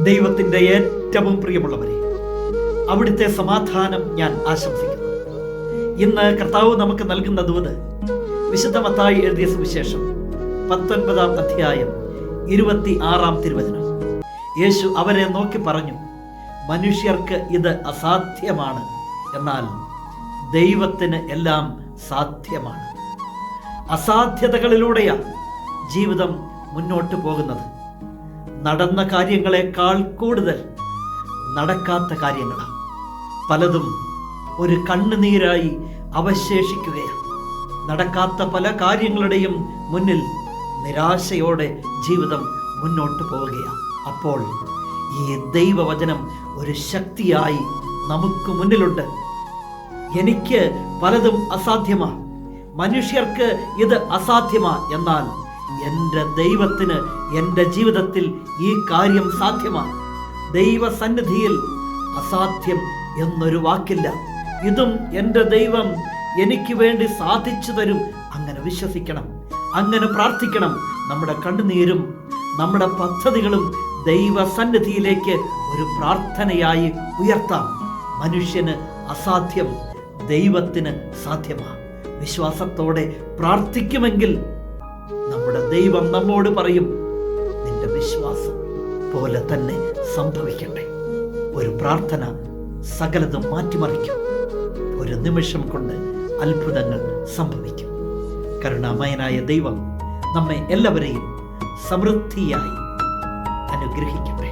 ദൈവത്തിൻ്റെ ഏറ്റവും പ്രിയമുള്ളവരെ, അവിടുത്തെ സമാധാനം ഞാൻ ആശംസിക്കുന്നു. ഇന്ന് കർത്താവ് നമുക്ക് നൽകുന്ന ദൂത് വിശുദ്ധ മത്തായി എഴുതിയ സുവിശേഷം 19-ാം അധ്യായം 26-ാം തിരുവചനം. യേശു അവരെ നോക്കി പറഞ്ഞു, മനുഷ്യർക്ക് ഇത് അസാധ്യമാണ്, എന്നാൽ ദൈവത്തിന് എല്ലാം സാധ്യമാണ്. അസാധ്യതകളിലൂടെയാണ് ജീവിതം മുന്നോട്ട് പോകുന്നത്. നടന്ന കാര്യങ്ങളെക്കാൾ കൂടുതൽ നടക്കാത്ത കാര്യങ്ങളാണ്. പലതും ഒരു കണ്ണുനീരായി അവശേഷിക്കുകയാണ്. നടക്കാത്ത പല കാര്യങ്ങളുടെയും മുന്നിൽ നിരാശയോടെ ജീവിതം മുന്നോട്ട് പോവുകയാണ്. അപ്പോൾ ഈ ദൈവവചനം ഒരു ശക്തിയായി നമുക്ക് മുന്നിലുണ്ട്. എനിക്ക് പലതും അസാധ്യമാണ്, മനുഷ്യർക്ക് ഇത് അസാധ്യമാണ്, എന്നാൽ എൻ്റെ ദൈവത്തിന് എൻ്റെ ജീവിതത്തിൽ ഈ കാര്യം സാധ്യമാണ്. ദൈവസന്നിധിയിൽ അസാധ്യം എന്നൊരു വാക്കില്ല. ഇതും എൻ്റെ ദൈവം എനിക്ക് വേണ്ടി സാധിച്ചു തരും. അങ്ങനെ വിശ്വസിക്കണം, അങ്ങനെ പ്രാർത്ഥിക്കണം. നമ്മുടെ കണ്ണുനീരും നമ്മുടെ പദ്ധതികളും ദൈവസന്നിധിയിലേക്ക് ഒരു പ്രാർത്ഥനയായി ഉയർത്താം. മനുഷ്യന് അസാധ്യം, ദൈവത്തിന് സാധ്യമാണ്. വിശ്വാസത്തോടെ പ്രാർത്ഥിക്കുമെങ്കിൽ നമ്മുടെ ദൈവം നമ്മോട് പറയും, നിന്റെ വിശ്വാസം പോലെ തന്നെ സംഭവിക്കട്ടെ. ഒരു പ്രാർത്ഥന സകലതും മാറ്റിമറിക്കും. ഒരു നിമിഷം കൊണ്ട് അത്ഭുതങ്ങൾ സംഭവിക്കും. കരുണാമയനായ ദൈവം നമ്മെ എല്ലാവരെയും സമൃദ്ധിയായി അനുഗ്രഹിക്കട്ടെ.